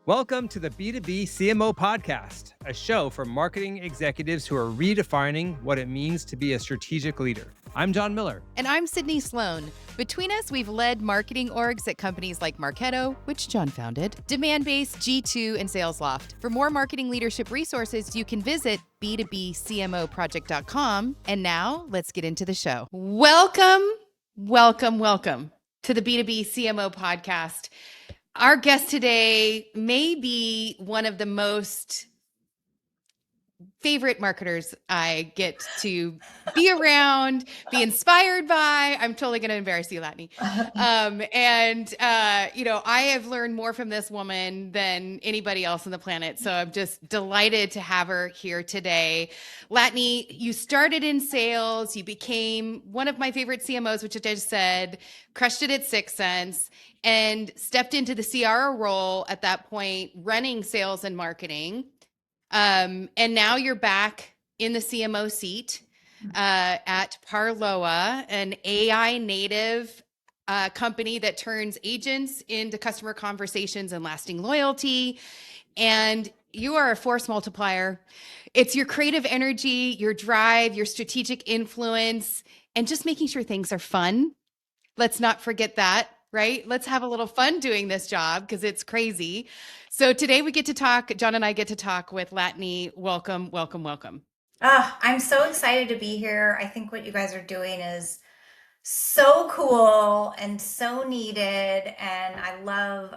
Welcome to the B2B CMO podcast, a show for marketing executives who are redefining what it means to be a strategic leader. I'm John Miller. And I'm Sydney Sloan. Between us, we've led marketing orgs at companies like Marketo, which John founded, Demandbase, G2, and SalesLoft. For more marketing leadership resources, you can visit b2bcmoproject.com. And now, let's get into the show. Welcome to the B2B CMO podcast. Our guest today may be one of the most favorite marketers I get to be around, be inspired by. I'm totally going to embarrass you, Latané. I have learned more from this woman than anybody else on the planet. So I'm just delighted to have her here today. Latané, you started in sales. You became one of my favorite CMOs, which I just said, crushed it at 6 Cents, and stepped into the CRO role at that point, running sales and marketing. And now you're back in the CMO seat at Parloa, an AI native company that turns agents into customer conversations and lasting loyalty. And you are a force multiplier. It's your creative energy, your drive, your strategic influence, and just making sure things are fun. Let's not forget that, right? Let's have a little fun doing this job because it's crazy. So today we get to talk, John and I get to talk with Latané. Welcome. I'm so excited to be here. I think what you guys are doing is so cool and so needed. And I love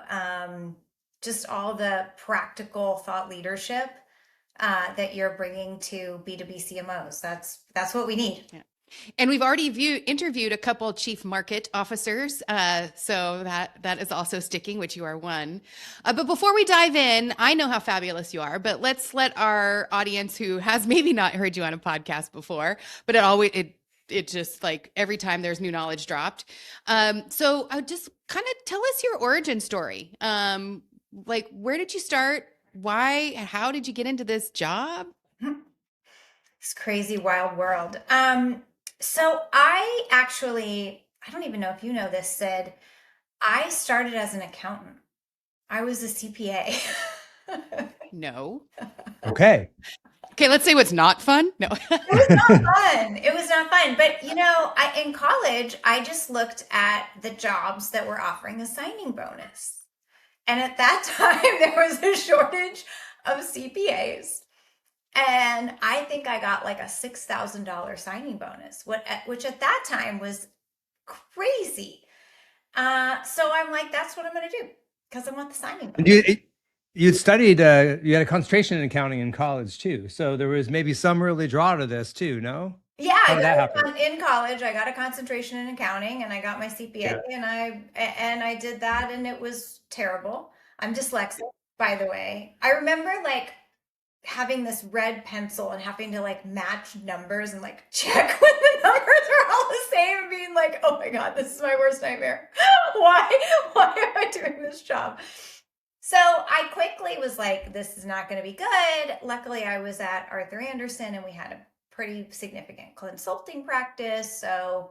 just all the practical thought leadership that you're bringing to B2B CMOs. That's what we need. Yeah. And we've already interviewed a couple chief market officers, so that is also sticking, which you are one. But before we dive in, I know how fabulous you are, but let's let our audience who has maybe not heard you on a podcast before, but it just like every time there's new knowledge dropped. So just kind of tell us your origin story. Like, where did you start? Why? How did you get into this job? This crazy wild world. So I don't even know if you know this, Sid. I started as an accountant. I was a CPA. No. Okay. Okay, let's say what's not fun. No. It was not fun. It was not fun. But, in college, I just looked at the jobs that were offering a signing bonus. And at that time, there was a shortage of CPAs. And I think I got like a $6,000 signing bonus, which at that time was crazy. So I'm like, that's what I'm going to do because I want the signing bonus. You studied, you had a concentration in accounting in college too. So there was maybe some early draw to this too, no? Yeah, in college, I got a concentration in accounting and I got my CPA and I did that and it was terrible. I'm dyslexic, by the way. I remember having this red pencil and having to match numbers and check when the numbers are all the same and being like, oh my God, this is my worst nightmare. Why am I doing this job? So I quickly was like, this is not going to be good. Luckily, I was at Arthur Andersen and we had a pretty significant consulting practice. So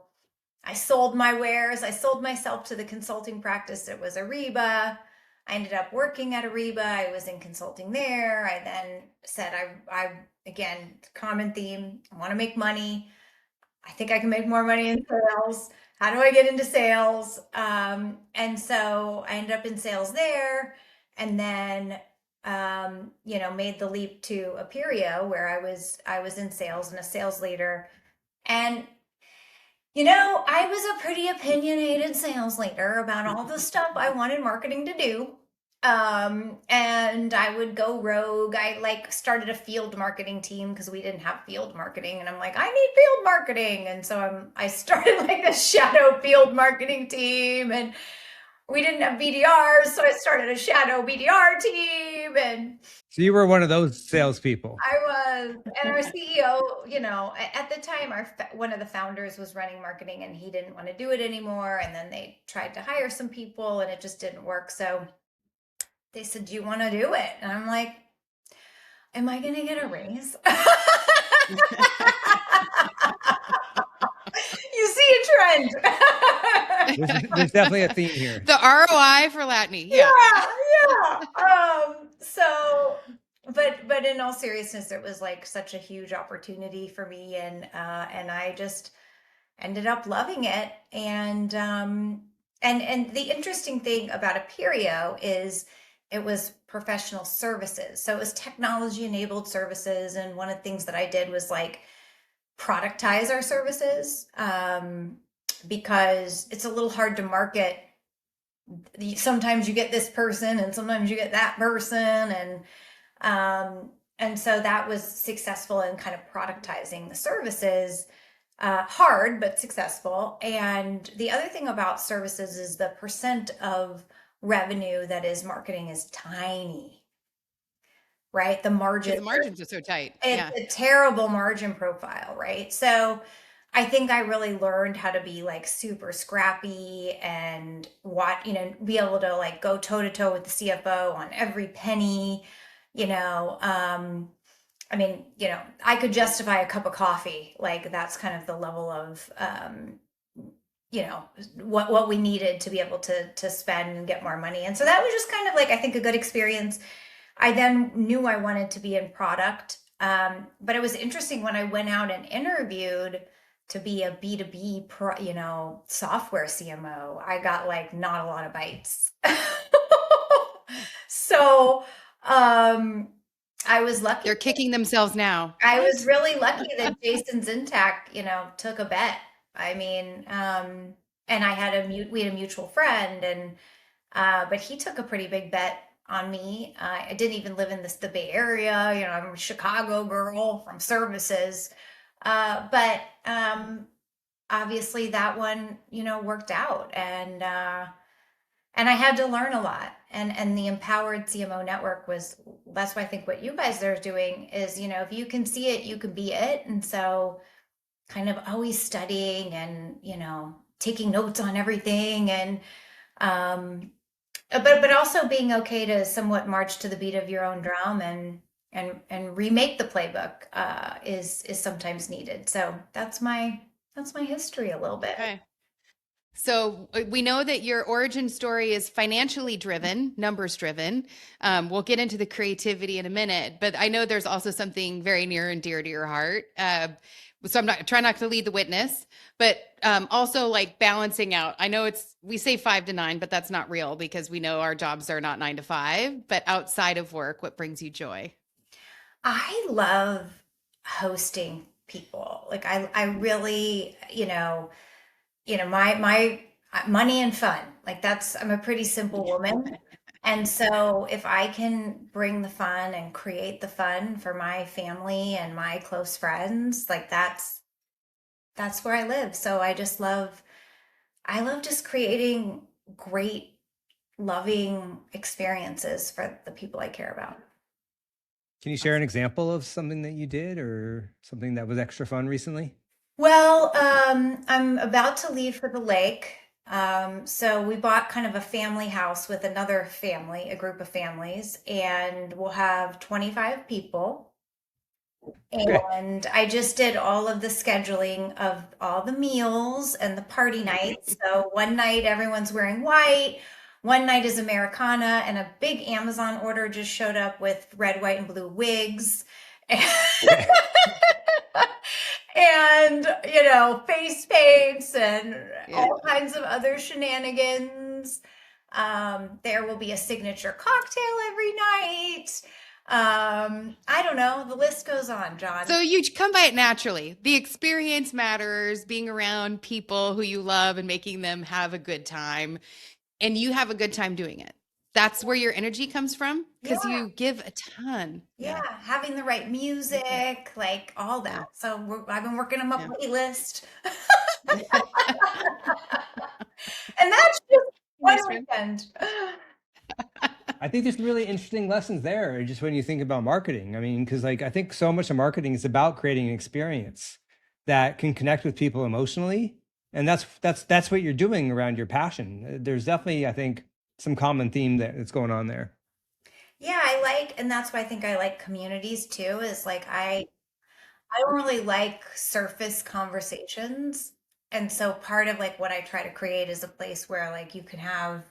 I sold my wares. I sold myself to the consulting practice. It was Ariba. I ended up working at Ariba. I was in consulting there. I then said, I again, common theme, I want to make money. I think I can make more money in sales. How do I get into sales? And so I ended up in sales there and then, made the leap to Appirio where I was in sales and a sales leader. And I was a pretty opinionated sales leader about all the stuff I wanted marketing to do. And I would go rogue. I started a field marketing team because we didn't have field marketing. And I'm like, I need field marketing. And so I started a shadow field marketing team and we didn't have BDRs. So I started a shadow BDR team. And so you were one of those salespeople. I was, and our CEO, at the time, one of the founders was running marketing and he didn't want to do it anymore. And then they tried to hire some people and it just didn't work. So they said, do you want to do it? And I'm like, am I going to get a raise? You see a trend. There's definitely a theme here. The ROI for Latané. Yeah. but in all seriousness, it was like such a huge opportunity for me, and I just ended up loving it. And the interesting thing about Appirio is it was professional services. So it was technology enabled services. And one of the things that I did was like productize our services, because it's a little hard to market. Sometimes you get this person and sometimes you get that person. And so that was successful in kind of productizing the services. Hard, but successful. And the other thing about services is the percent of revenue that is marketing is tiny, right? The margin, Because the margins are so tight. it's a terrible margin profile, right? So I think I really learned how to be like super scrappy and be able to like go toe to toe with the CFO on every penny, you know. I mean, I could justify a cup of coffee. Like that's kind of the level of, what we needed to be able to spend and get more money. And so that was just kind of like, I think, a good experience. I then knew I wanted to be in product. But it was interesting when I went out and interviewed to be a B2B software CMO, I got like not a lot of bites. So, I was lucky. They're kicking themselves now. I was really lucky that Jason Zintak, took a bet. I mean, and we had a mutual friend, and but he took a pretty big bet on me. I didn't even live in the Bay Area. I'm a Chicago girl from services, but obviously that one, worked out, and I had to learn a lot. And the Empowered CMO Network that's why I think what you guys are doing is, if you can see it, you can be it. And so kind of always studying and, taking notes on everything, and but also being okay to somewhat march to the beat of your own drum and remake the playbook is sometimes needed. So that's my history a little bit. Okay. So we know that your origin story is financially driven, numbers driven. We'll get into the creativity in a minute, but I know there's also something very near and dear to your heart. So I'm trying not to lead the witness, but also like balancing out. I know we say 5 to 9, but that's not real because we know our jobs are not 9 to 5. But outside of work, what brings you joy? I love hosting people. Like I really, my money and fun, like I'm a pretty simple woman. And so if I can bring the fun and create the fun for my family and my close friends, like that's where I live. So I love just creating great, loving experiences for the people I care about. Can you share an example of something that you did or something that was extra fun recently? Well, I'm about to leave for the lake. So we bought kind of a family house with another family, a group of families, and we'll have 25 people. And I just did all of the scheduling of all the meals and the party nights. So one night everyone's wearing white, one night is Americana, and a big Amazon order just showed up with red, white, and blue wigs. And, face paints and all kinds of other shenanigans. There will be a signature cocktail every night. I don't know. The list goes on, John. So you come by it naturally. The experience matters, being around people who you love and making them have a good time. And you have a good time doing it. That's where your energy comes from, because you give a ton. Yeah, having the right music, like all that. So I've been working on my playlist. And that's just one weekend. I think there's really interesting lessons there, just when you think about marketing. I mean, because I think so much of marketing is about creating an experience that can connect with people emotionally. And that's what you're doing around your passion. There's definitely, I think, some common theme that's going on there. Yeah, and that's why I think I like communities too, is like I don't really like surface conversations. And so part of like what I try to create is a place where like you can have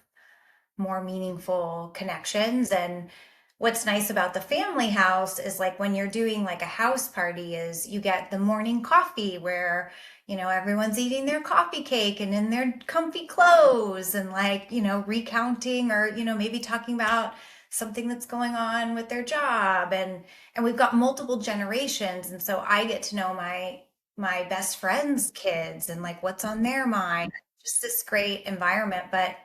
more meaningful connections. And what's nice about the family house is like when you're doing like a house party is you get the morning coffee where, everyone's eating their coffee cake and in their comfy clothes and like, recounting or, maybe talking about something that's going on with their job. And we've got multiple generations. And so I get to know my best friend's kids and like what's on their mind. Just this great environment. But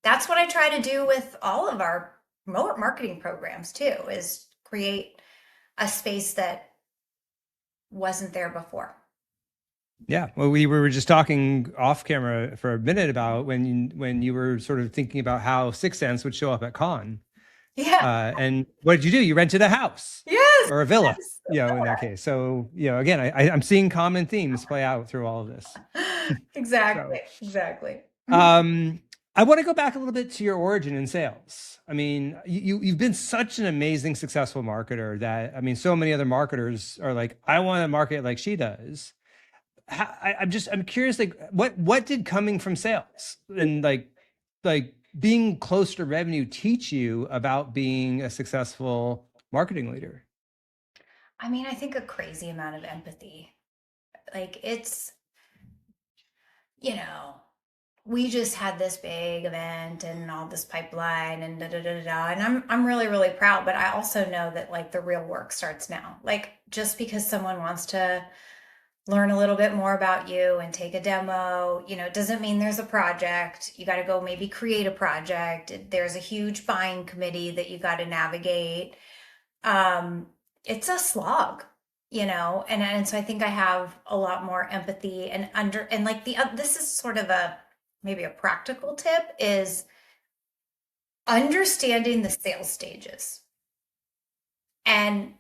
that's what I try to do with all of our marketing programs too, is create a space that wasn't there before. Yeah. Well, we were just talking off camera for a minute about when you were sort of thinking about how Sixth Sense would show up at Con. Yeah. And what did you do? You rented a house. Yes. Or a villa, Yes. In that case. So, again, I'm seeing common themes play out through all of this. Exactly. Exactly. I want to go back a little bit to your origin in sales. I mean, you've been such an amazing, successful marketer that, I mean, so many other marketers are like, I want to market like she does. I'm curious, like, what did coming from sales and like being close to revenue teach you about being a successful marketing leader? I mean, I think a crazy amount of empathy. Like it's, we just had this big event and all this pipeline and da da da da da. And I'm really, really proud, but I also know that like the real work starts now. Like just because someone wants to learn a little bit more about you and take a demo, it doesn't mean there's a project. You got to go maybe create a project. There's a huge buying committee that you got to navigate. It's a slog, and so I think I have a lot more empathy and like this is sort of maybe a practical tip is understanding the sales stages. And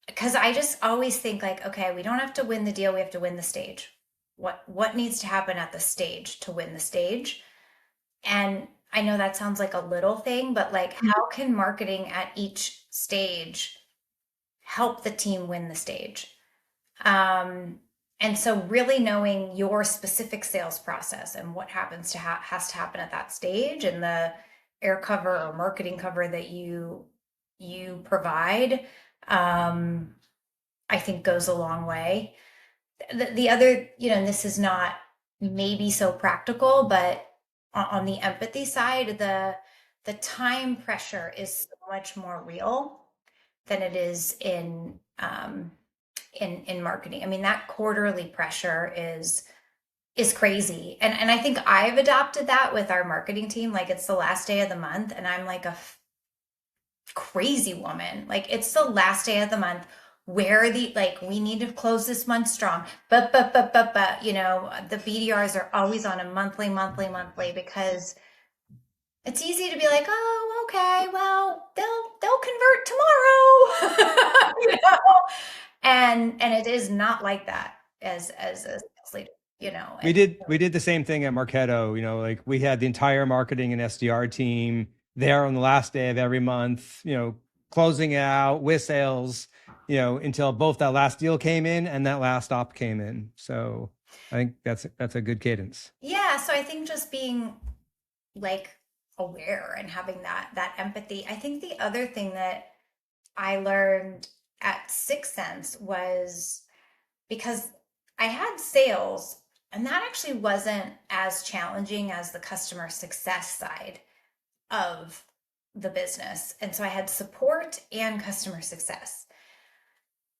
because I just always think like, okay, we don't have to win the deal. We have to win the stage. What needs to happen at the stage to win the stage? And I know that sounds like a little thing, but like how can marketing at each stage help the team win the stage? And so really knowing your specific sales process and what happens to has to happen at that stage and the air cover or marketing cover that you provide, I think goes a long way. The other, and this is not maybe so practical, but on the empathy side, the time pressure is so much more real than it is in marketing. I mean, that quarterly pressure is crazy. And I think I've adopted that with our marketing team. Like it's the last day of the month and I'm like a crazy woman. Like it's the last day of the month where we need to close this month strong. But, the BDRs are always on a monthly, because it's easy to be like, oh, okay, well, they'll convert tomorrow, and it is not like that as a sales leader, We did the same thing at Marketo, like we had the entire marketing and SDR team there on the last day of every month, closing it out with sales, until both that last deal came in and that last op came in. So I think that's a good cadence. Yeah. So I think just being like aware and having that empathy. I think the other thing that I learned at Sixth Sense was because I had sales and that actually wasn't as challenging as the customer success side of the business. And so I had support and customer success.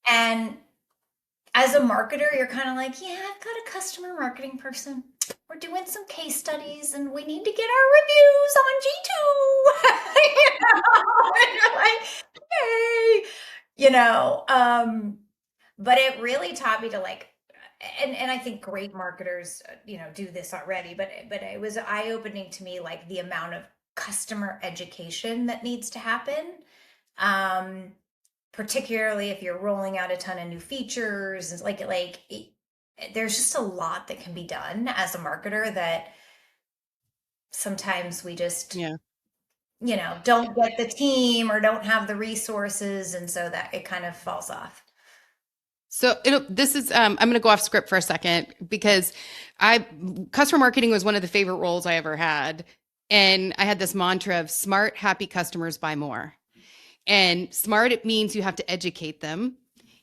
And as a marketer, you're kind of like, yeah, I've got a customer marketing person. We're doing some case studies and we need to get our reviews on G2. And you're like, hey, but it really taught me to like, and I think great marketers, do this already, but it was eye-opening to me, like the amount of customer education that needs to happen. Particularly if you're rolling out a ton of new features, it's there's just a lot that can be done as a marketer that sometimes we just, don't get the team or don't have the resources. And so that it kind of falls off. So this is, I'm going to go off script for a second because customer marketing was one of the favorite roles I ever had. And I had this mantra of smart, happy customers buy more. And smart, it means you have to educate them.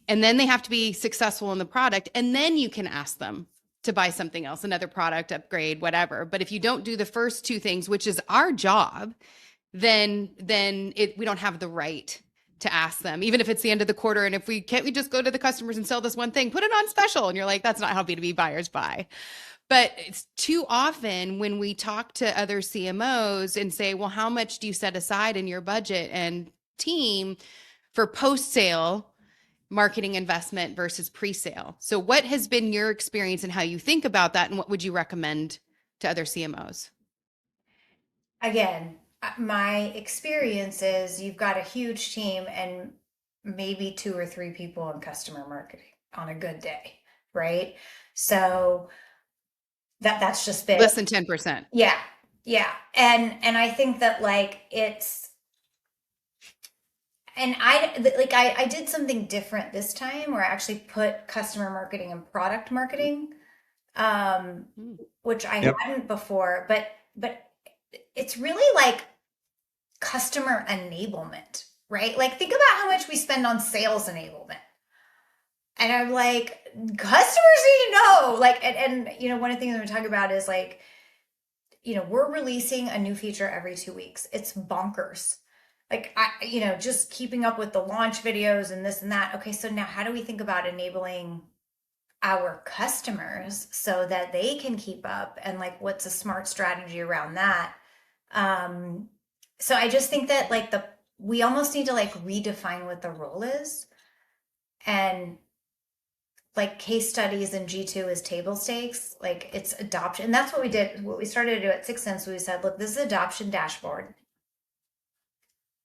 And then they have to be successful in the product. And then you can ask them to buy something else, another product, upgrade, whatever. But if you don't do the first two things, which is our job, then we don't have the right to ask them, even if it's the end of the quarter. And if we can't, we just go to the customers and sell this one thing, put it on special. And you're like, that's not how B2B buyers buy. But it's too often when we talk to other CMOs and say, well, how much do you set aside in your budget and team for post-sale marketing investment versus pre-sale? So what has been your experience and how you think about that? And what would you recommend to other CMOs? Again, my experience is you've got a huge team and maybe 2 or 3 people in customer marketing on a good day, right? So that's just been less than 10%. Yeah. And I think that like it's, and I did something different this time where I actually put customer marketing and product marketing, which I hadn't before, but it's really like customer enablement, right? Like think about how much we spend on sales enablement. And I'm like, customers need to know, like, and you know, one of the things we're talking about is like, you know, we're releasing a new feature every 2 weeks. It's bonkers. Like, you know, just keeping up with the launch videos and this and that. Okay, so now how do we think about enabling our customers so that they can keep up? And like, what's a smart strategy around that? So I just think that like we almost need to like redefine what the role is. And like case studies in G2 is table stakes, like it's adoption. And that's what we did. What we started to do at 6 Sense, we said, look, this is adoption dashboard.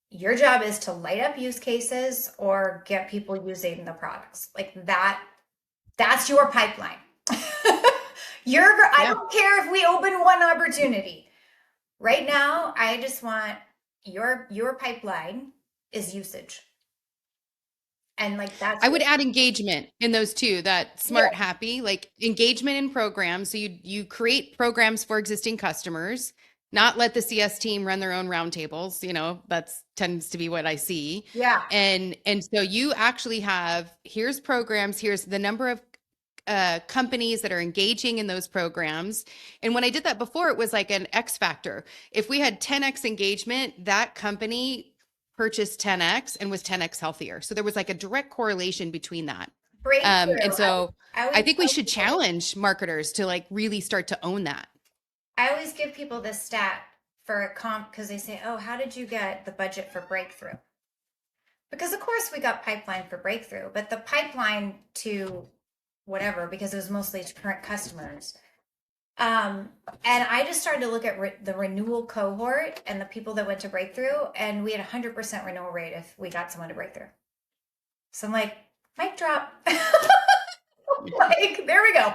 Your job is to light up use cases or get people using the products. Like that's your pipeline. I don't care if we open one opportunity. Right now, I just want your pipeline is usage. And like that's I would add engagement in those two, that smart, happy, like engagement in programs. So you create programs for existing customers, not let the CS team run their own roundtables. You know, that's tends to be what I see. Yeah. And so you actually have, here's programs, here's the number of companies that are engaging in those programs. And when I did that before, it was like an X factor. If we had 10x engagement, that company purchased 10x and was 10x healthier. So there was like a direct correlation between that. And so I think we should challenge marketers to like really start to own that. I always give people this stat for a comp because they say, oh, how did you get the budget for breakthrough? Because of course we got pipeline for breakthrough, but the pipeline to whatever, because it was mostly current customers. And I just started to look at the renewal cohort and the people that went to breakthrough, and we had 100% renewal rate if we got someone to breakthrough. So I'm like, mic drop. Like, there we go.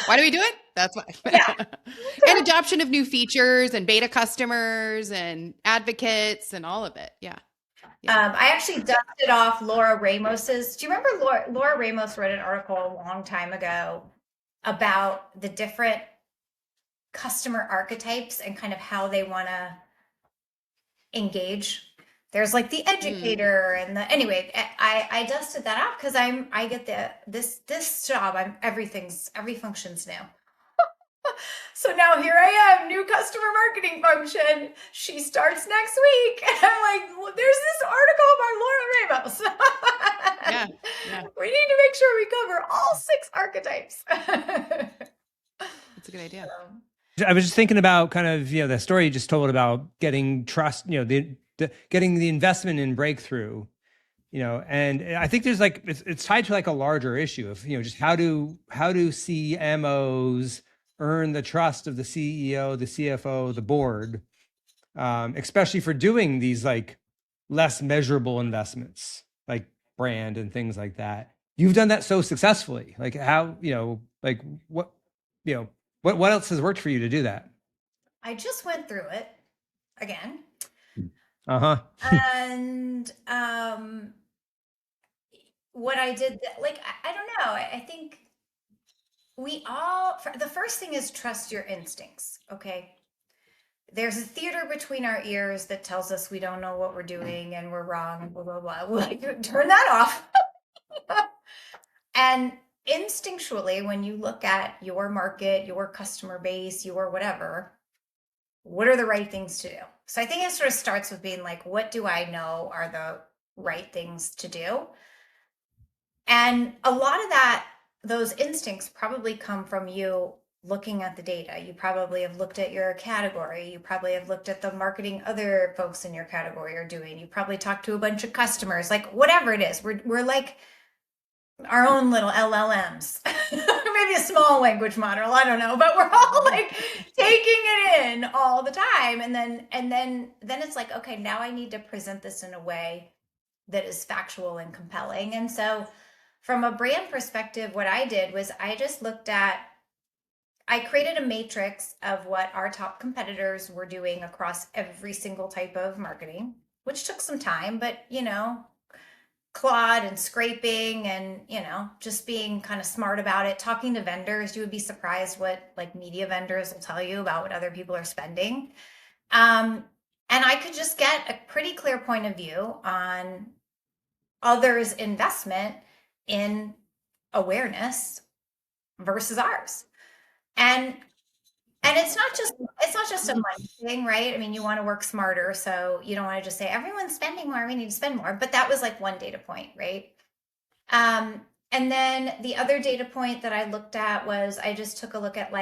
Why do we do it? That's why. Yeah. And adoption of new features and beta customers and advocates and all of it. Yeah. I actually dusted off Laura Ramos's. Do you remember Laura Ramos wrote an article a long time ago about the different customer archetypes and kind of how they want to engage? There's like the educator and the, anyway, I dusted that off because I get this job, every function's new. So now here I am, new customer marketing function. She starts next week. And I'm like, well, there's this article about Laura Ramos. Yeah. We need to make sure we cover all 6 archetypes. That's a good idea. I was just thinking about kind of, you know, the story you just told about getting trust, you know, getting the investment in breakthrough, you know, and I think there's like, it's tied to like a larger issue of, you know, just how do CMOs earn the trust of the CEO, the CFO, the board, especially for doing these like less measurable investments, like brand and things like that. You've done that so successfully. Like how, you know, like what, you know, what else has worked for you to do that? I just went through it again. And what I did, like, I don't know. I think we all, the first thing is trust your instincts. Okay. there's a theater between our ears that tells us we don't know what we're doing and we're wrong and blah, blah, blah. We're like, turn that off. And instinctually, when you look at your market, your customer base, your whatever, what are the right things to do? So I think it sort of starts with being like, what do I know are the right things to do? And a lot of those instincts probably come from you looking at the data. You probably have looked at your category. You probably have looked at the marketing other folks in your category are doing. You probably talked to a bunch of customers, like whatever it is. We're like our own little LLMs, maybe a small language model. I don't know, but we're all like taking it in all the time. And then it's like, okay, now I need to present this in a way that is factual and compelling. And so from a brand perspective, what I did was I created a matrix of what our top competitors were doing across every single type of marketing, which took some time, but clawed and scraping and, just being kind of smart about it, talking to vendors. You would be surprised what like media vendors will tell you about what other people are spending. And I could just get a pretty clear point of view on others' investment in awareness versus ours. And it's not just a money thing, right? I mean, you want to work smarter, so you don't want to just say everyone's spending more, we need to spend more. But that was like one data point, right? And then the other data point that I looked at was I just took a look at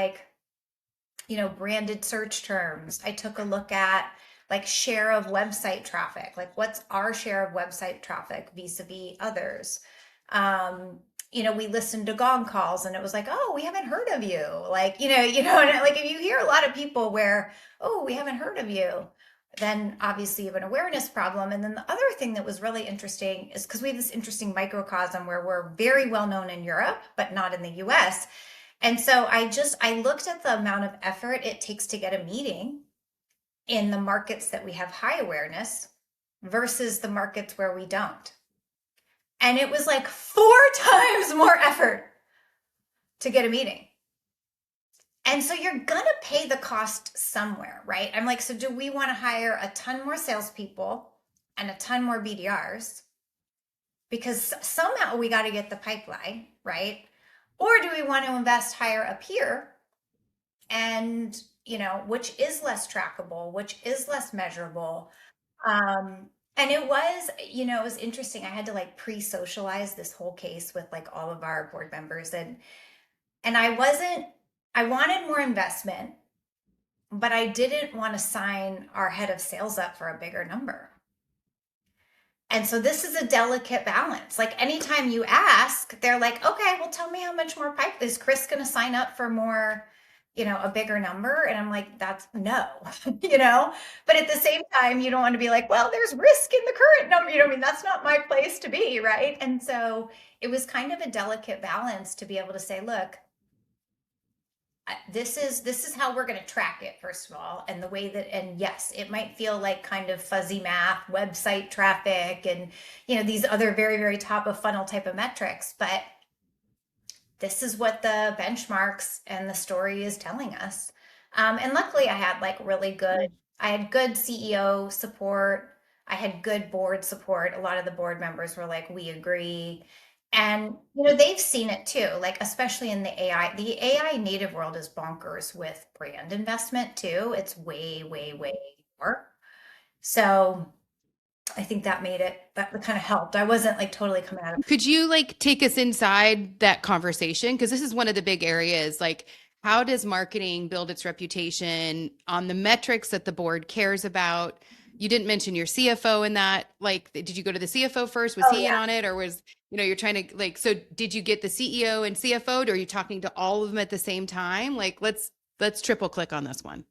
branded search terms. I took a look at like share of website traffic, like what's our share of website traffic vis-a-vis others. We listened to gong calls and it was like, oh, we haven't heard of you. Like, and like if you hear a lot of people where, oh, we haven't heard of you, then obviously you have an awareness problem. And then the other thing that was really interesting is because we have this interesting microcosm where we're very well known in Europe, but not in the US. And so I looked at the amount of effort it takes to get a meeting in the markets that we have high awareness versus the markets where we don't. And it was like 4 times more effort to get a meeting. And so you're going to pay the cost somewhere, right? I'm like, so do we want to hire a ton more salespeople and a ton more BDRs? Because somehow we got to get the pipeline, right? Or do we want to invest higher up here and, which is less trackable, which is less measurable? And it was, it was interesting. I had to like pre-socialize this whole case with like all of our board members. And I wanted more investment, but I didn't want to sign our head of sales up for a bigger number. And so this is a delicate balance. Like anytime you ask, they're like, okay, well, tell me how much more pipe. Is Chris going to sign up for more, a bigger number? And I'm like, that's no, but at the same time, you don't want to be like, well, there's risk in the current number, that's not my place to be. Right. And so it was kind of a delicate balance to be able to say, look, this is how we're going to track it, first of all. And the way that, and yes, it might feel like kind of fuzzy math, website traffic, and, these other very, very top of funnel type of metrics, but this is what the benchmarks and the story is telling us. And luckily I had I had good CEO support. I had good board support. A lot of the board members were like, we agree. And, they've seen it too, like, especially in the AI native world is bonkers with brand investment too. It's way, way, way more. So I think that kind of helped. I wasn't like totally coming out of. Could you like take us inside that conversation? Because this is one of the big areas, like how does marketing build its reputation on the metrics that the board cares about? You didn't mention your CFO in that. Like, did you go to the CFO first? Was he in on it? Or was, you're trying to like, so did you get the CEO and CFO, or are you talking to all of them at the same time? Like, let's triple click on this one.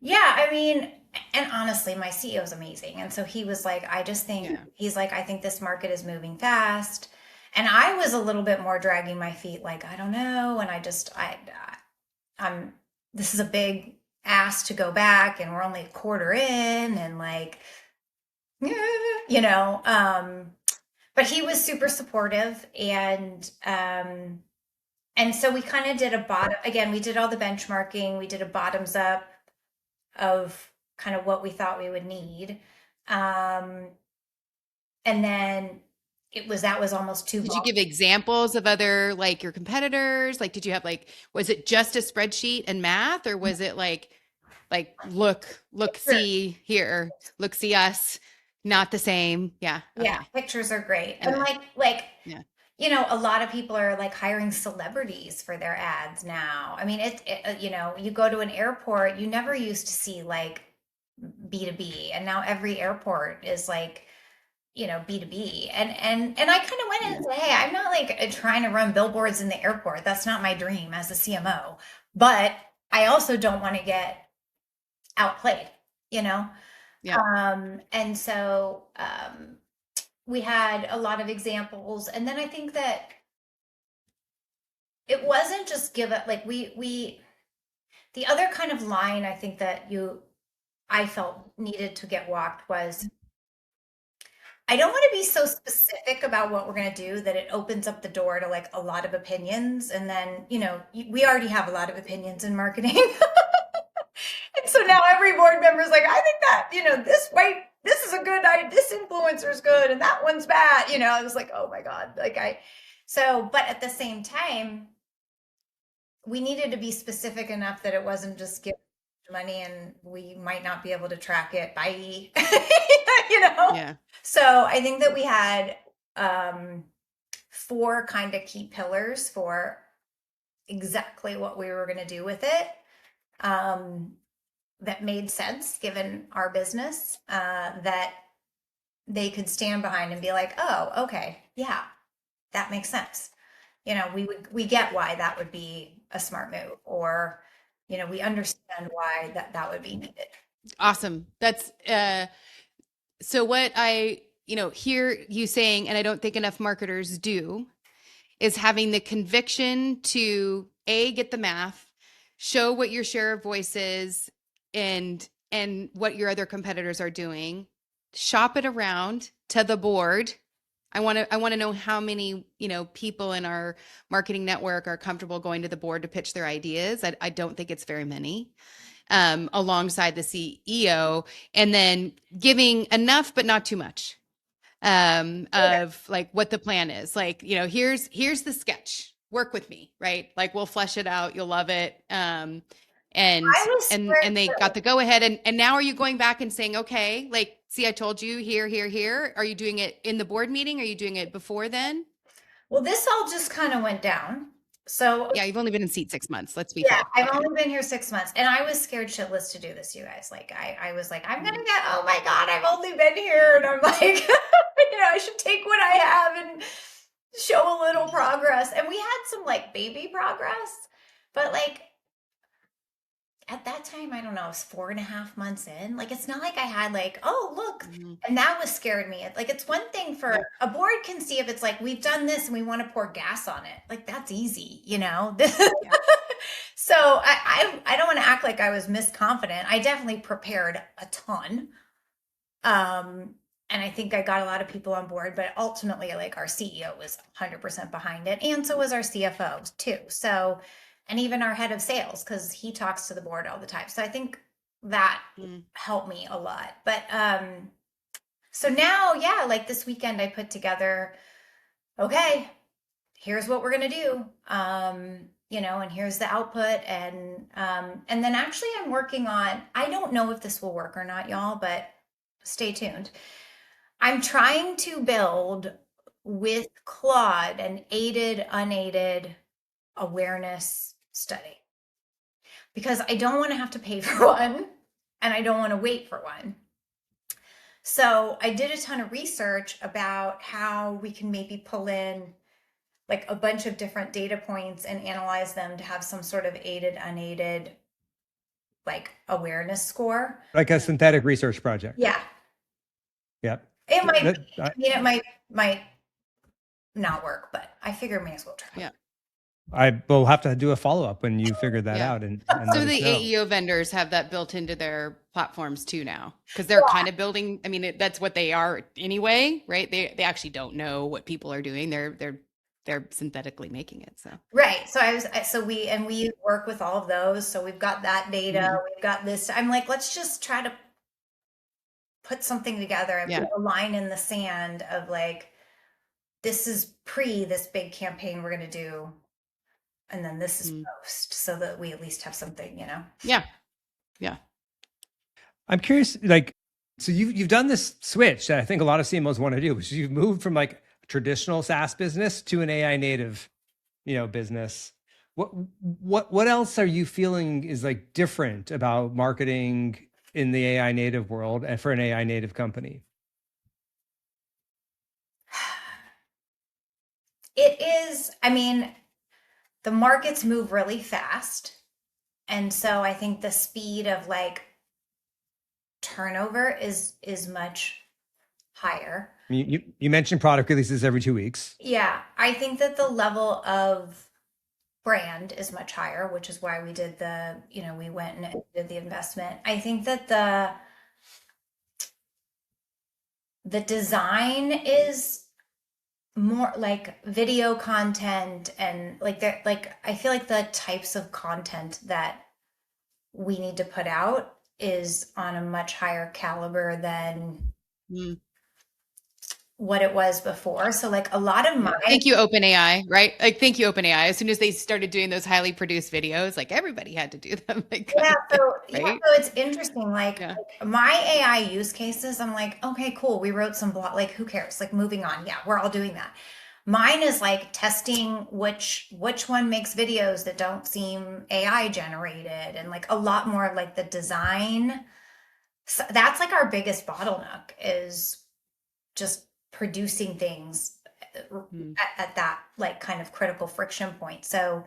Yeah, I mean, and honestly, my CEO is amazing. And so he was like, he's like, I think this market is moving fast. And I was a little bit more dragging my feet, like, I don't know. And this is a big ask to go back and we're only a quarter in and like, but he was super supportive. And so we kind of did we did all the benchmarking. We did a bottoms up of kind of what we thought we would need. And then that was almost too Did you give examples of other, like your competitors? Like, did you have like, was it just a spreadsheet and math, or was it like, look, see here, look, see us, not the same. Yeah. Okay. Yeah, pictures are great. And And then, like, yeah. you know, a lot of people are like hiring celebrities for their ads now. I mean, you know, you go to an airport, you never used to see like B2B, and now every airport is like, you know, B2B. And I kind of went in and said, hey, I'm not like trying to run billboards in the airport. That's not my dream as a CMO. But I also don't want to get outplayed, you know? Yeah. And so we had a lot of examples. And then I think that it wasn't just give it like the other kind of line I think that I felt needed to get walked was, I don't want to be so specific about what we're going to do that it opens up the door to like a lot of opinions. And then, you know, we already have a lot of opinions in marketing. And so now every board member is like, I think that, you know, this is a good idea. This influencer is good and that one's bad. You know, I was like, oh my God. But at the same time, we needed to be specific enough that it wasn't just give money and we might not be able to track it. Bye. You know? Yeah. So I think that we had 4 kind of key pillars for exactly what we were going to do with it. That made sense given our business, that they could stand behind and be like, oh, okay, yeah, that makes sense. You know, we get why that would be a smart move, or, you know, we understand why that would be needed. Awesome. That's, so what I, you know, hear you saying, and I don't think enough marketers do, is having the conviction to get the math, show what your share of voice is, and what your other competitors are doing, shop it around to the board. I want to know how many, you know, people in our marketing network are comfortable going to the board to pitch their ideas. I don't think it's very many, alongside the CEO, and then giving enough, but not too much, of like what the plan is. Like, you know, here's the sketch, work with me, right? Like we'll flesh it out. You'll love it. And they got the go ahead. And now are you going back and saying, okay, like, see, I told you here. Are you doing it in the board meeting? Are you doing it before then? Well, this all just kind of went down. So Yeah, you've only been in seat 6 months. Let's be yeah, fair. I've only been here 6 months, and I was scared shitless to do this, you guys. Like I was like, I'm gonna get, oh my God, I've only been here, and I'm like, you know, I should take what I have and show a little progress. And we had some like baby progress, but like at that time, I don't know, it was 4.5 months in. Like, it's not like I had like, oh, look. And that was scared me. Like, it's one thing for a board can see if it's like, we've done this and we want to pour gas on it. Like, that's easy, you know? So I don't want to act like I was misconfident. I definitely prepared a ton. And I think I got a lot of people on board, but ultimately, like, our CEO was 100% behind it. And so was our CFO too. So, and even our head of sales, because he talks to the board all the time. So I think that helped me a lot. But so now, yeah, like this weekend I put together, okay, here's what we're gonna do. You know, and here's the output. And then actually I'm working on, I don't know if this will work or not, y'all, but stay tuned. I'm trying to build with Claude an aided, unaided awareness study, because I don't want to have to pay for one and I don't want to wait for one. So I did a ton of research about how we can maybe pull in like a bunch of different data points and analyze them to have some sort of aided, unaided like awareness score. Like a synthetic research project. Yeah. Yep. It might, I mean, it might not work, but I figure may as well try. Yeah. I will have to do a follow-up when you figure that out. And so the AEO vendors have that built into their platforms too now, because they're kind of building. I mean, that's what they are anyway, right? They actually don't know what people are doing. They're synthetically making it. So right. So we work with all of those. So we've got that data. We've got this. I'm like, let's just try to put something together and put a line in the sand of like, this is this big campaign we're going to do. And then this is post, so that we at least have something, you know? Yeah. Yeah. I'm curious, like, so you've done this switch that I think a lot of CMOs want to do, which is you've moved from like a traditional SaaS business to an AI native, business. What else are you feeling is like different about marketing in the AI native world and for an AI native company? It is, I mean, the markets move really fast. And so I think the speed of like turnover is much higher. You mentioned product releases every 2 weeks. Yeah, I think that the level of brand is much higher, which is why we did we went and did the investment. I think that the design is more like video content, and like I feel like the types of content that we need to put out is on a much higher caliber than what it was before. So like a lot of my thank you OpenAI, right? Like thank you OpenAI. As soon as they started doing those highly produced videos, like everybody had to do them. Like, so right? so it's interesting. Like my AI use cases, I'm like, okay, cool. We wrote some blog, like who cares? Like moving on. Yeah, we're all doing that. Mine is like testing which one makes videos that don't seem AI generated, and like a lot more of like the design. So that's like our biggest bottleneck is just producing things at that like kind of critical friction point. So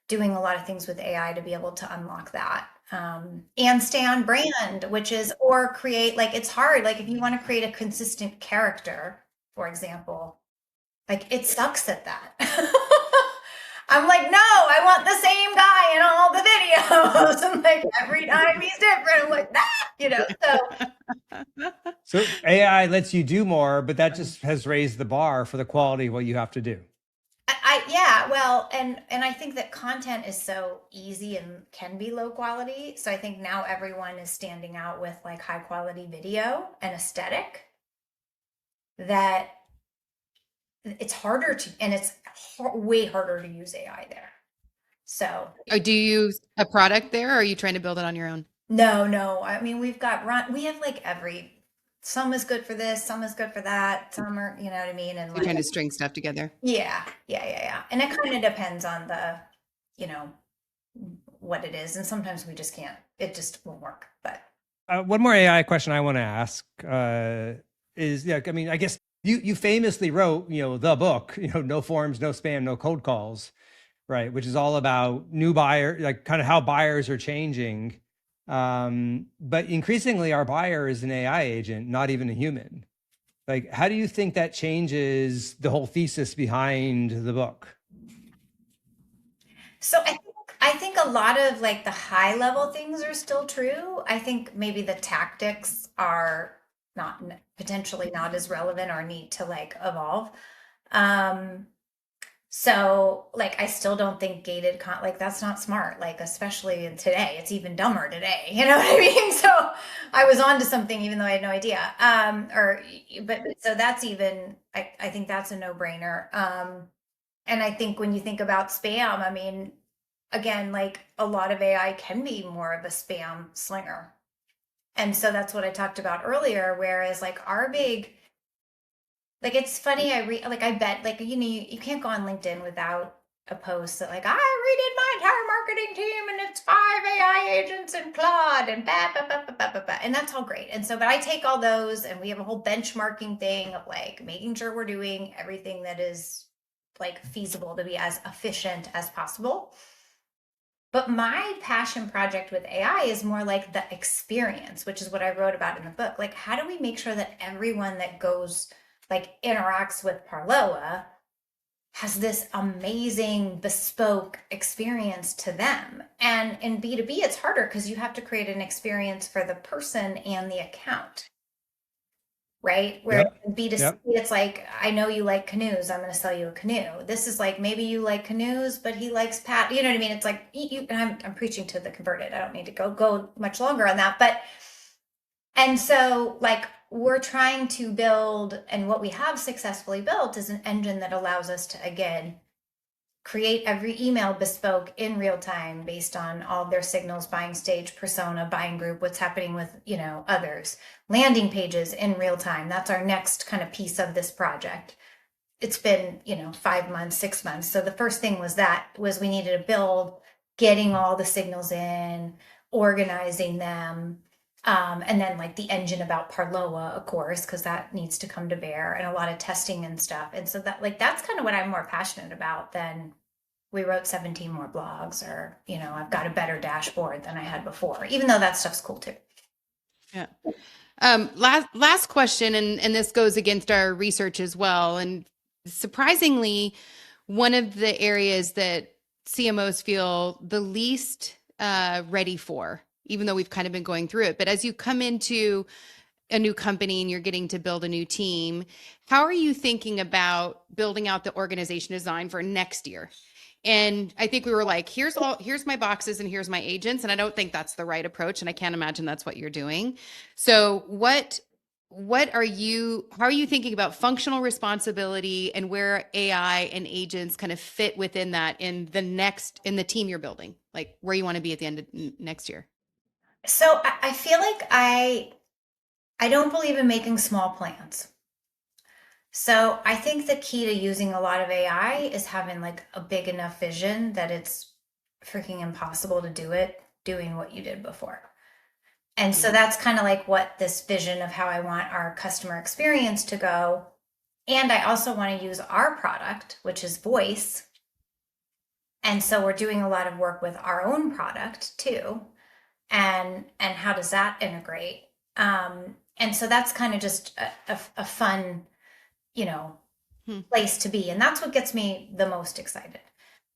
doing a lot of things with AI to be able to unlock that and stay on brand, which is, or create, like it's hard. Like if you want to create a consistent character, for example, like it sucks at that. I'm like, no, I want the same guy in all the videos. And like every time he's different, I'm like, So AI lets you do more, but that just has raised the bar for the quality of what you have to do. Well, and I think that content is so easy and can be low quality. So I think now everyone is standing out with like high quality video and aesthetic, that it's harder to, and it's way harder to use AI there. So do you use a product there, or are you trying to build it on your own? No. I mean, we have like some is good for this, some is good for that, some are, you know what I mean? And you're trying to string stuff together. Yeah. And it kind of depends on the, what it is. And sometimes we just can't, it just won't work. But one more AI question I want to ask is, I mean, I guess you famously wrote, the book, No Forms, No Spam, No Cold Calls, right? Which is all about new buyer, like kind of how buyers are changing. But increasingly our buyer is an AI agent, not even a human. Like, how do you think that changes the whole thesis behind the book? So I think a lot of like the high level things are still true. I think maybe the tactics are potentially not as relevant or need to like evolve. So like, I still don't think gated like that's not smart. Like, especially in today, it's even dumber today. You know what I mean? So I was onto something, even though I had no idea. But so that's even, I think that's a no brainer. And I think when you think about spam, I mean, again, like a lot of AI can be more of a spam slinger. And so that's what I talked about earlier, whereas like our big, like, it's funny, I bet, like, you can't go on LinkedIn without a post that like, I redid my entire marketing team and it's 5 AI agents and Claude and and that's all great. And so, but I take all those and we have a whole benchmarking thing of like making sure we're doing everything that is like feasible to be as efficient as possible. But my passion project with AI is more like the experience, which is what I wrote about in the book. Like, how do we make sure that everyone that interacts with Parloa has this amazing bespoke experience to them? And in B2B, it's harder because you have to create an experience for the person and the account, right? Where in B2C, it's like, I know you like canoes, I'm going to sell you a canoe. This is like, maybe you like canoes, but he likes you know what I mean? It's like, I'm preaching to the converted. I don't need to go much longer on that, but And so, like, we're trying to build, and what we have successfully built is an engine that allows us to, again, create every email bespoke in real time based on all of their signals, buying stage, persona, buying group, what's happening with, others, landing pages in real time. That's our next kind of piece of this project. It's been, 5 months, 6 months. So the first thing was we needed to build, getting all the signals in, organizing them. And then like the engine about Parloa, of course, because that needs to come to bear, and a lot of testing and stuff. And so that's kind of what I'm more passionate about than we wrote 17 more blogs, or, I've got a better dashboard than I had before, even though that stuff's cool too. Yeah. Last question, and this goes against our research as well. And surprisingly, one of the areas that CMOs feel the least ready for, even though we've kind of been going through it. But as you come into a new company and you're getting to build a new team, how are you thinking about building out the organization design for next year? And I think we were like, here's my boxes and here's my agents. And I don't think that's the right approach. And I can't imagine that's what you're doing. So how are you thinking about functional responsibility and where AI and agents kind of fit within that in the team you're building, like where you want to be at the end of next year? So I feel like I don't believe in making small plans. So I think the key to using a lot of AI is having like a big enough vision that it's freaking impossible to do it doing what you did before. And so that's kind of like what this vision of how I want our customer experience to go. And I also want to use our product, which is voice. And so we're doing a lot of work with our own product too. And how does that integrate? And so that's kind of just a fun, place to be. And that's what gets me the most excited.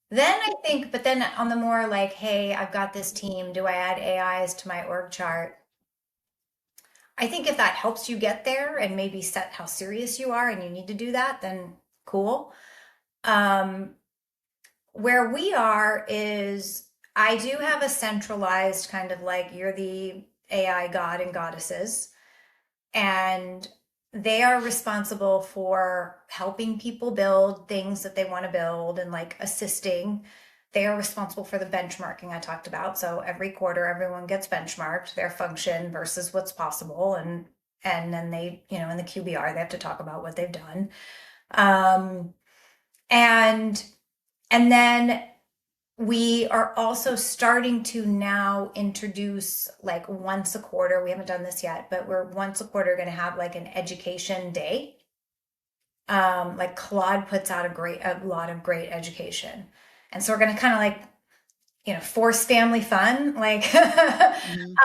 Then I think, but then on the more like, hey, I've got this team, do I add AIs to my org chart? I think if that helps you get there and maybe set how serious you are and you need to do that, then cool. Where we are is I do have a centralized kind of like, you're the AI god and goddesses, and they are responsible for helping people build things that they want to build and like assisting. They are responsible for the benchmarking I talked about. So every quarter, everyone gets benchmarked, their function versus what's possible. And then they, in the QBR, they have to talk about what they've done. And then we are also starting to now introduce like once a quarter. We haven't done this yet, but we're once a quarter going to have like an education day. Like Claude puts out a lot of great education. And so we're going to kind of like, force family fun, like,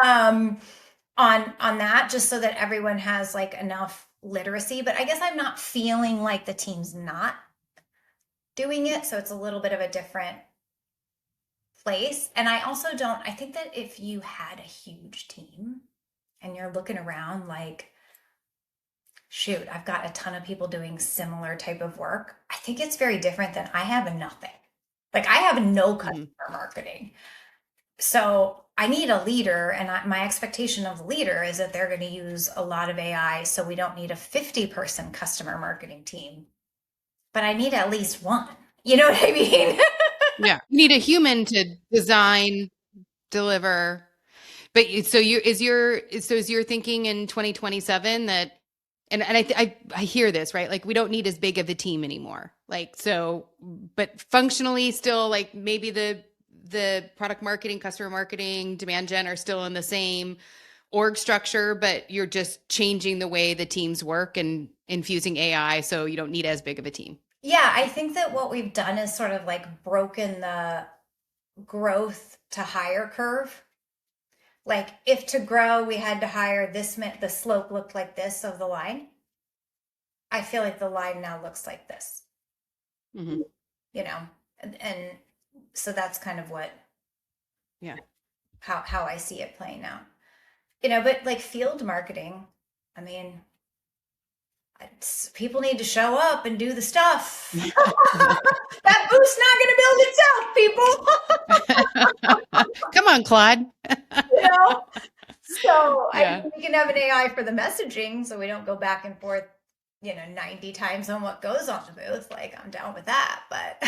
on that, just so that everyone has like enough literacy. But I guess I'm not feeling like the team's not doing it. So it's a little bit of a different place. And I think that if you had a huge team and you're looking around like, shoot, I've got a ton of people doing similar type of work, I think it's very different than I have nothing. Like I have no customer marketing. So I need a leader, and my expectation of the leader is that they're going to use a lot of AI, so we don't need a 50-person customer marketing team, but I need at least one. You know what I mean? Yeah. You need a human to design, deliver. But is your thinking in 2027 that, and I hear this, right? Like we don't need as big of a team anymore. Like, so, but functionally still like maybe the product marketing, customer marketing, demand gen are still in the same org structure, but you're just changing the way the teams work and infusing AI. So you don't need as big of a team. Yeah, I think that what we've done is sort of like broken the growth to hire curve. Like if to grow, we had to hire this, the slope looked like this of the line. I feel like the line now looks like this, Mm-hmm. And so that's kind of what, how I see it playing out, but like field marketing, I mean, people need to show up and do the stuff. That boost's not going to build itself, people. Come on, Claude. So I Yeah. mean, we can have an AI for the messaging so we don't go back and forth, 90 times on what goes on the booth. Like, I'm down with that, but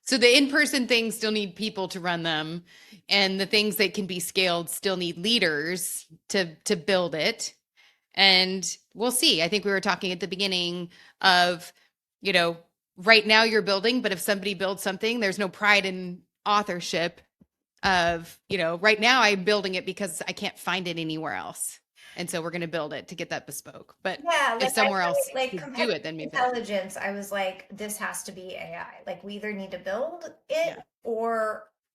So the in-person things still need people to run them, and the things that can be scaled still need leaders to build it. And we'll see. I think we were talking at the beginning of, right now you're building, but if somebody builds something, there's no pride in authorship of, right now I'm building it because I can't find it anywhere else. And so we're going to build it to get that bespoke. But yeah, if somewhere else like could do competitive it, then maybe. intelligence, I was like, this has to be AI. Like, we either need to build it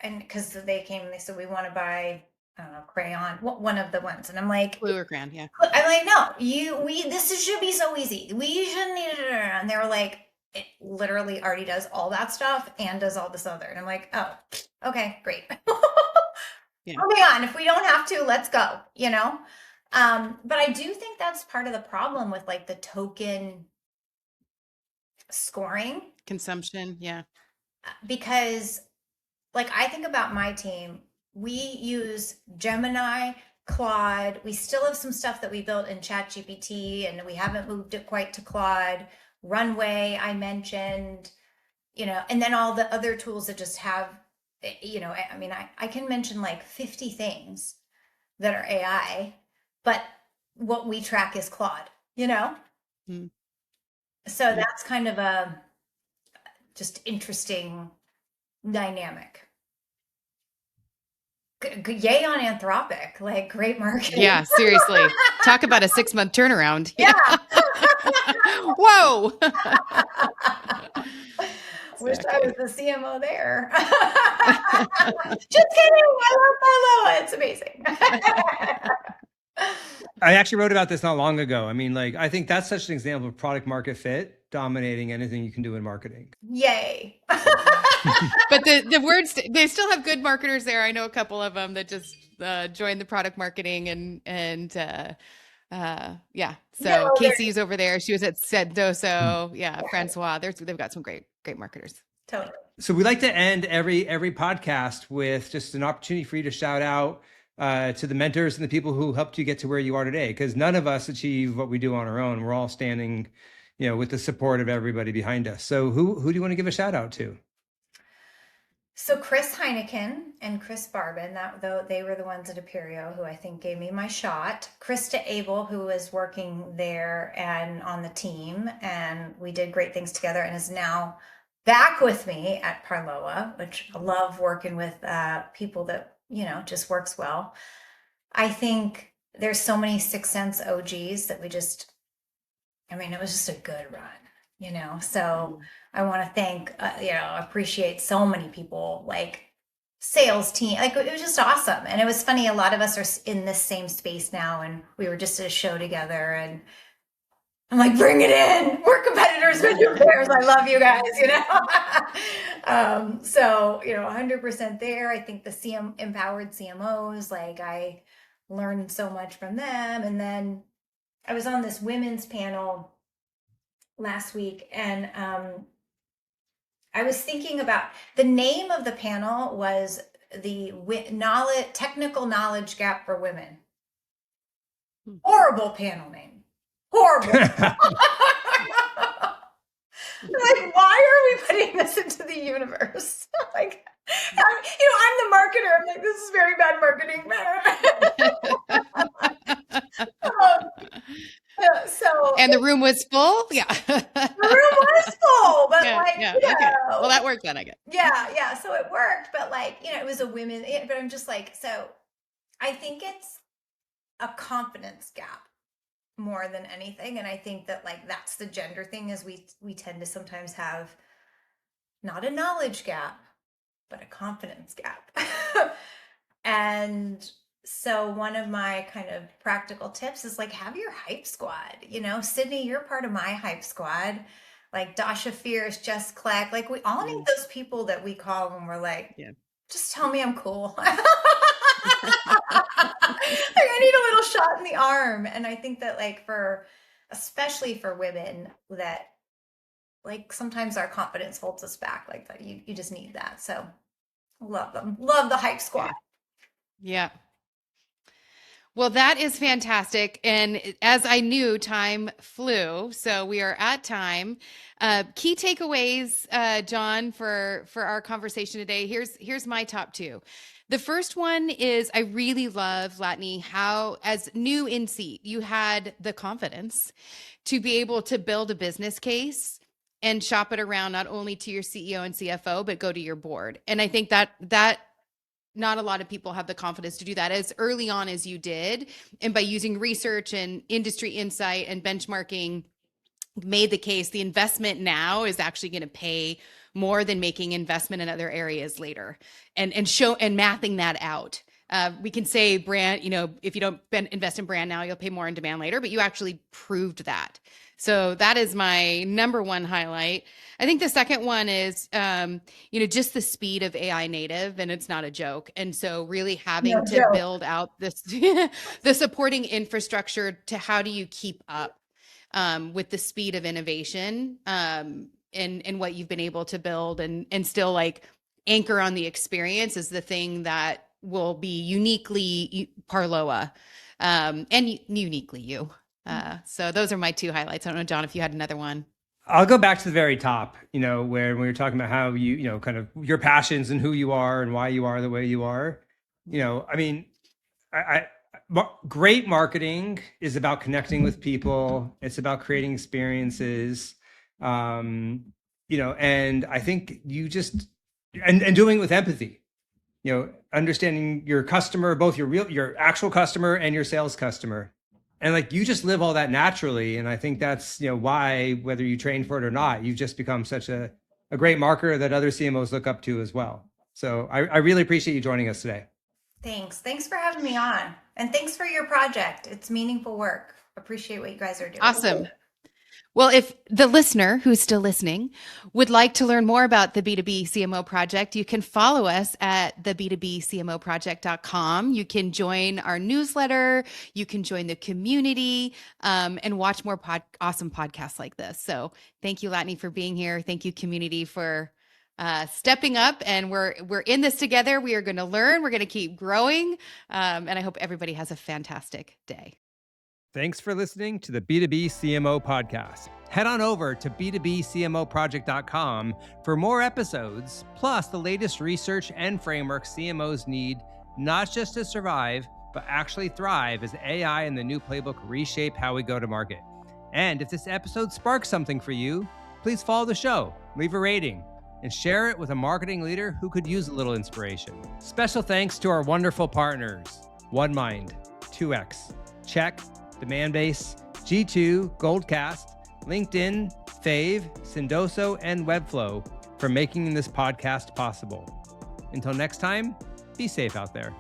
and because they came and they said, we want to buy, I don't know, crayon, one of the ones. And I'm like, Blue or crayon, yeah. I'm like, no, should be so easy. We shouldn't need it. And they were like, it literally already does all that stuff and does all this other. And I'm like, oh, okay, great. Moving on. If we don't have to, let's go, but I do think that's part of the problem with like the token scoring Consumption, yeah. because like I think about my team, we use Gemini, Claude. We still have some stuff that we built in ChatGPT and we haven't moved it quite to Claude. Runway, I mentioned, and then all the other tools that just have, I mean, I can mention like 50 things that are AI, but what we track is Claude, So that's kind of a just interesting dynamic. Yay on Anthropic, like great marketing. Yeah, seriously. Talk about a 6-month turnaround. Yeah. Whoa. Wish I was the CMO there. Just kidding. I love Parloa. It's amazing. I actually wrote about this not long ago. I mean, like, I think that's such an example of product market fit dominating anything you can do in marketing. Yay. But the words, they still have good marketers there. I know a couple of them that just joined the product marketing and yeah. So Casey's over there. She was at Sedoso. Yeah. Francois. They've got some great marketers. Totally. So we like to end every podcast with just an opportunity for you to shout out to the mentors and the people who helped you get to where you are today, because none of us achieve what we do on our own. We're all standing, with the support of everybody behind us. So who do you want to give a shout out to? So Chris Heineken and Chris Barbin, though they were the ones at Appirio who I think gave me my shot. Krista Abel, who was working there and on the team, and we did great things together, and is now back with me at Parloa, which I love working with people that just works well. I think there's so many Sixth Sense OGs that it was just a good run, so I want to thank, appreciate so many people, like sales team, like it was just awesome. And it was funny. A lot of us are in this same space now, and we were just at a show together, and I'm like, bring it in. We're competitors with your players. I love you guys, So, 100% there. I think the empowered CMOs, like I learned so much from them. And then I was on this women's panel last week, and I was thinking about the name of the panel was the technical knowledge gap for women. Horrible panel name. Horrible. Like, why are we putting this into the universe? Like, I'm the marketer. I'm like, this is very bad marketing. And the room was full. Yeah. The room was full, but okay. Well, that worked then, I guess. Yeah. So it worked, but it was a women. But I'm just like, so I think it's a confidence gap more than anything, and I think that that's the gender thing, is we tend to sometimes have not a knowledge gap, but a confidence gap. And so one of my kind of practical tips is have your hype squad. Sydney, you're part of my hype squad. Like Dasha Fierce, Jess Kleck, we all need those people that we call when we're just tell me I'm cool. I need a little shot in the arm. And I think that especially for women, that sometimes our confidence holds us back you just need that. So love them. Love the hype squad. Yeah. Well, that is fantastic. And as I knew, time flew. So we are at time. Key takeaways, John, for our conversation today. Here's my top two. The first one is I really love, Latané, how as new in seat, you had the confidence to be able to build a business case and shop it around not only to your CEO and CFO, but go to your board. And I think that not a lot of people have the confidence to do that as early on as you did. And by using research and industry insight and benchmarking, made the case the investment now is actually going to pay more than making investment in other areas later, and mapping that out. We can say brand, if you don't invest in brand now, you'll pay more in demand later, but you actually proved that. So that is my number one highlight. I think the second one is, just the speed of AI native, and it's not a joke. And so really having to build out this, the supporting infrastructure to how do you keep up with the speed of innovation and what you've been able to build and still like anchor on the experience is the thing that will be uniquely Parloa and uniquely you. So those are my two highlights. I don't know, John, if you had another one. I'll go back to the very top, where we were talking about how you, kind of your passions and who you are and why you are the way you are. Great marketing is about connecting with people. It's about creating experiences. And I think you just, and doing it with empathy, understanding your customer, both your actual customer and your sales customer. And like, you just live all that naturally. And I think that's, why, whether you train for it or not, you've just become such a great marketer that other CMOs look up to as well. So I really appreciate you joining us today. Thanks for having me on. And thanks for your project. It's meaningful work. Appreciate what you guys are doing. Awesome. Well, if the listener who's still listening would like to learn more about the B2B CMO project, you can follow us at the b2bcmoproject.com. You can join our newsletter. You can join the community and watch more awesome podcasts like this. So thank you, Latané, for being here. Thank you, community, for stepping up. And we're in this together. We are going to learn. We're going to keep growing. And I hope everybody has a fantastic day. Thanks for listening to the B2B CMO podcast. Head on over to b2bcmoproject.com for more episodes, plus the latest research and frameworks CMOs need, not just to survive, but actually thrive as AI and the new playbook reshape how we go to market. And if this episode sparks something for you, please follow the show, leave a rating, and share it with a marketing leader who could use a little inspiration. Special thanks to our wonderful partners, OneMind, 2X, Check, Demandbase, G2, Goldcast, LinkedIn, Fave, Sendoso, and Webflow for making this podcast possible. Until next time, be safe out there.